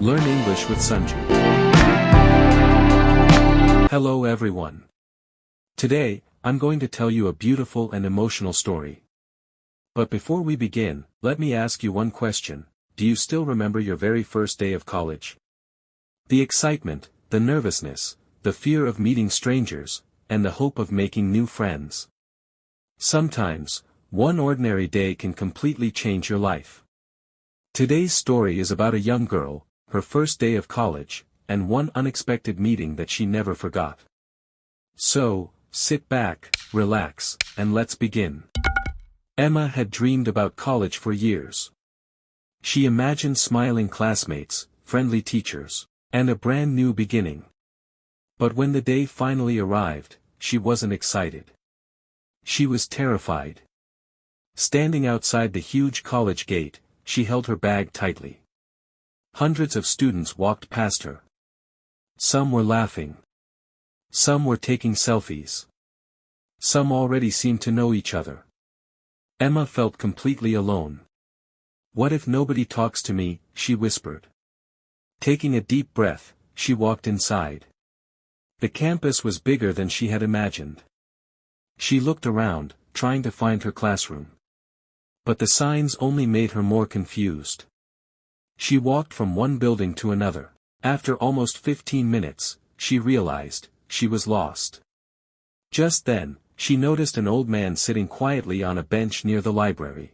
Learn English with Sanju. Hello everyone. Today, I'm going to tell you a beautiful and emotional story. But before we begin, let me ask you one question. Do you still remember your very first day of college? The excitement, the nervousness, the fear of meeting strangers, and the hope of making new friends. Sometimes, one ordinary day can completely change your life. Today's story is about a young girl, her first day of college, and one unexpected meeting that she never forgot. So, sit back, relax, and let's begin. Emma had dreamed about college for years. She imagined smiling classmates, friendly teachers, and a brand new beginning. But when the day finally arrived, she wasn't excited. She was terrified. Standing outside the huge college gate, she held her bag tightly. Hundreds of students walked past her. Some were laughing. Some were taking selfies. Some already seemed to know each other. Emma felt completely alone. "What if nobody talks to me?" she whispered. Taking a deep breath, she walked inside. The campus was bigger than she had imagined. She looked around, trying to find her classroom. But the signs only made her more confused. She walked from one building to another. After almost 15 minutes, she realized, she was lost. Just then, she noticed an old man sitting quietly on a bench near the library.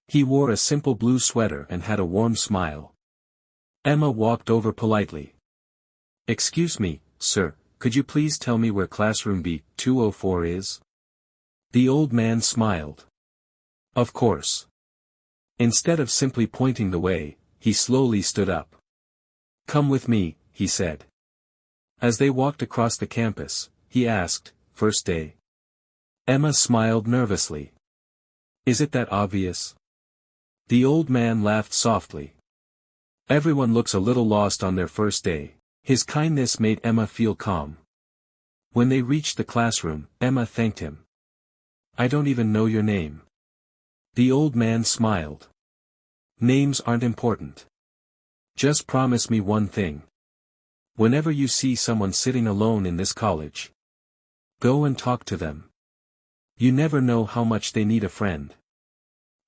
He wore a simple blue sweater and had a warm smile. Emma walked over politely. "Excuse me, sir, could you please tell me where classroom B204 is?" The old man smiled. "Of course." Instead of simply pointing the way, he slowly stood up. "Come with me," he said. As they walked across the campus, he asked, "First day?" Emma smiled nervously. "Is it that obvious?" The old man laughed softly. "Everyone looks a little lost on their first day." His kindness made Emma feel calm. When they reached the classroom, Emma thanked him. "I don't even know your name." The old man smiled. "Names aren't important. Just promise me one thing. Whenever you see someone sitting alone in this college, go and talk to them. You never know how much they need a friend."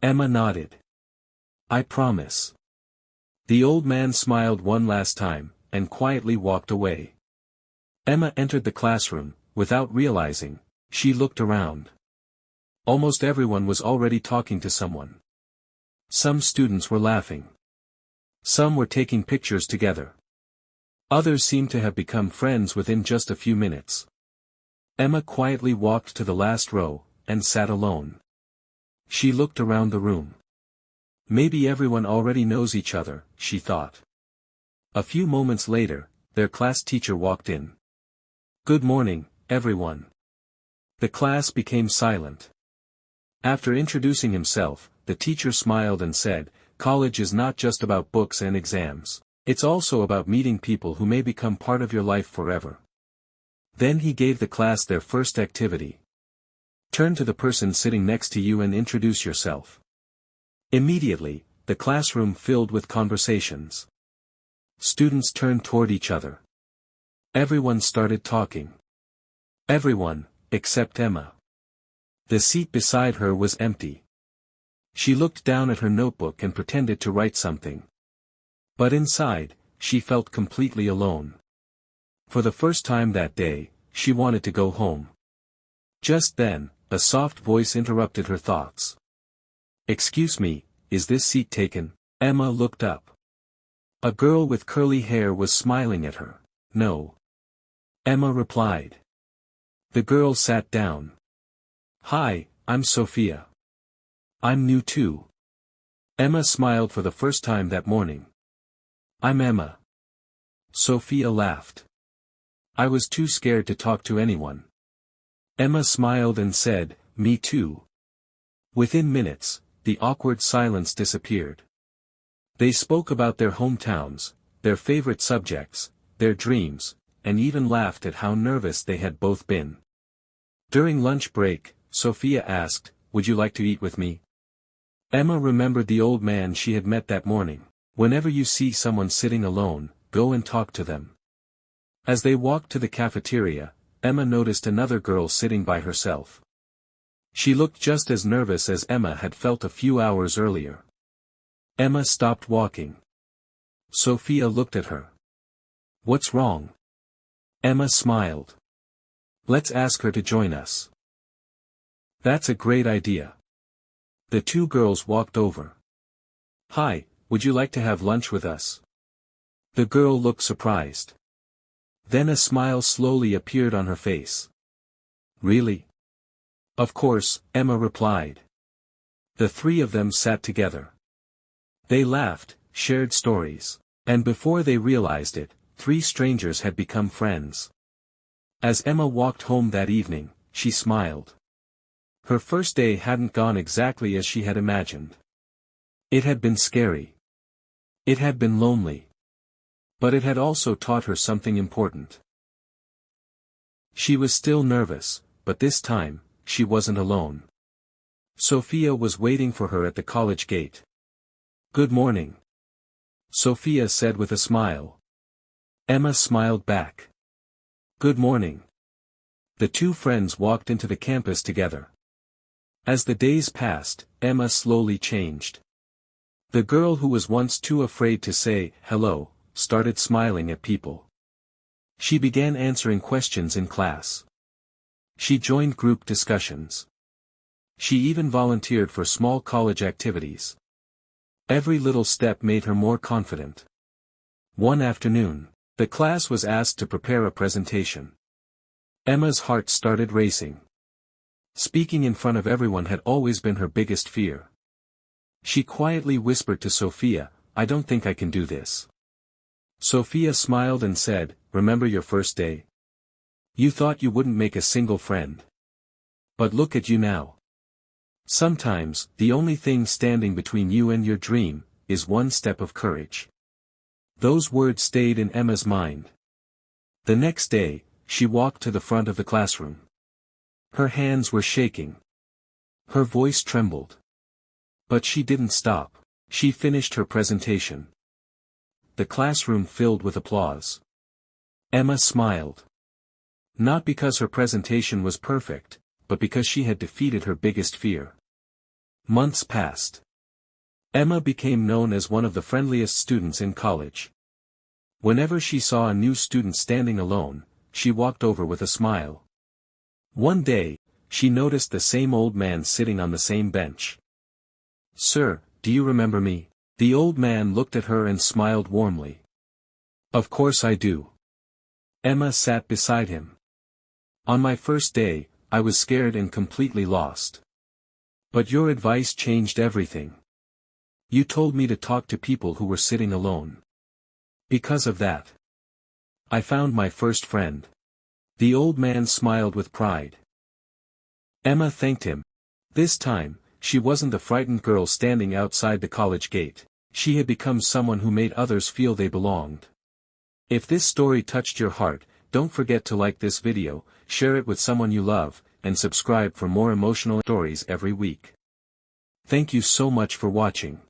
Emma nodded. "I promise." The old man smiled one last time, and quietly walked away. Emma entered the classroom. Without realizing, she looked around. Almost everyone was already talking to someone. Some students were laughing. Some were taking pictures together. Others seemed to have become friends within just a few minutes. Emma quietly walked to the last row, and sat alone. She looked around the room. Maybe everyone already knows each other, she thought. A few moments later, their class teacher walked in. "Good morning, everyone." The class became silent. After introducing himself, the teacher smiled and said, "College is not just about books and exams. It's also about meeting people who may become part of your life forever." Then he gave the class their first activity. Turn to the person sitting next to you and introduce yourself. Immediately, the classroom filled with conversations. Students turned toward each other. Everyone started talking. Everyone, except Emma. The seat beside her was empty. She looked down at her notebook and pretended to write something. But inside, she felt completely alone. For the first time that day, she wanted to go home. Just then, a soft voice interrupted her thoughts. "Excuse me, is this seat taken?" Emma looked up. A girl with curly hair was smiling at her. "No." Emma replied. The girl sat down. "Hi, I'm Sophia. I'm new too." Emma smiled for the first time that morning. "I'm Emma." Sophia laughed. "I was too scared to talk to anyone." Emma smiled and said, "Me too." Within minutes, the awkward silence disappeared. They spoke about their hometowns, their favorite subjects, their dreams, and even laughed at how nervous they had both been. During lunch break, Sophia asked, "Would you like to eat with me?" Emma remembered the old man she had met that morning. Whenever you see someone sitting alone, go and talk to them. As they walked to the cafeteria, Emma noticed another girl sitting by herself. She looked just as nervous as Emma had felt a few hours earlier. Emma stopped walking. Sophia looked at her. "What's wrong?" Emma smiled. "Let's ask her to join us." "That's a great idea." The two girls walked over. "Hi, would you like to have lunch with us?" The girl looked surprised. Then a smile slowly appeared on her face. "Really?" "Of course," Emma replied. The three of them sat together. They laughed, shared stories, and before they realized it, three strangers had become friends. As Emma walked home that evening, she smiled. Her first day hadn't gone exactly as she had imagined. It had been scary. It had been lonely. But it had also taught her something important. She was still nervous, but this time, she wasn't alone. Sophia was waiting for her at the college gate. "Good morning," Sophia said with a smile. Emma smiled back. "Good morning." The two friends walked into the campus together. As the days passed, Emma slowly changed. The girl who was once too afraid to say hello started smiling at people. She began answering questions in class. She joined group discussions. She even volunteered for small college activities. Every little step made her more confident. One afternoon, the class was asked to prepare a presentation. Emma's heart started racing. Speaking in front of everyone had always been her biggest fear. She quietly whispered to Sophia, "I don't think I can do this." Sophia smiled and said, "Remember your first day? You thought you wouldn't make a single friend. But look at you now. Sometimes, the only thing standing between you and your dream, is one step of courage." Those words stayed in Emma's mind. The next day, she walked to the front of the classroom. Her hands were shaking. Her voice trembled. But she didn't stop. She finished her presentation. The classroom filled with applause. Emma smiled. Not because her presentation was perfect, but because she had defeated her biggest fear. Months passed. Emma became known as one of the friendliest students in college. Whenever she saw a new student standing alone, she walked over with a smile. One day, she noticed the same old man sitting on the same bench. "Sir, do you remember me?" The old man looked at her and smiled warmly. "Of course I do." Emma sat beside him. "On my first day, I was scared and completely lost. But your advice changed everything. You told me to talk to people who were sitting alone. Because of that, I found my first friend." The old man smiled with pride. Emma thanked him. This time, she wasn't the frightened girl standing outside the college gate. She had become someone who made others feel they belonged. If this story touched your heart, don't forget to like this video, share it with someone you love, and subscribe for more emotional stories every week. Thank you so much for watching.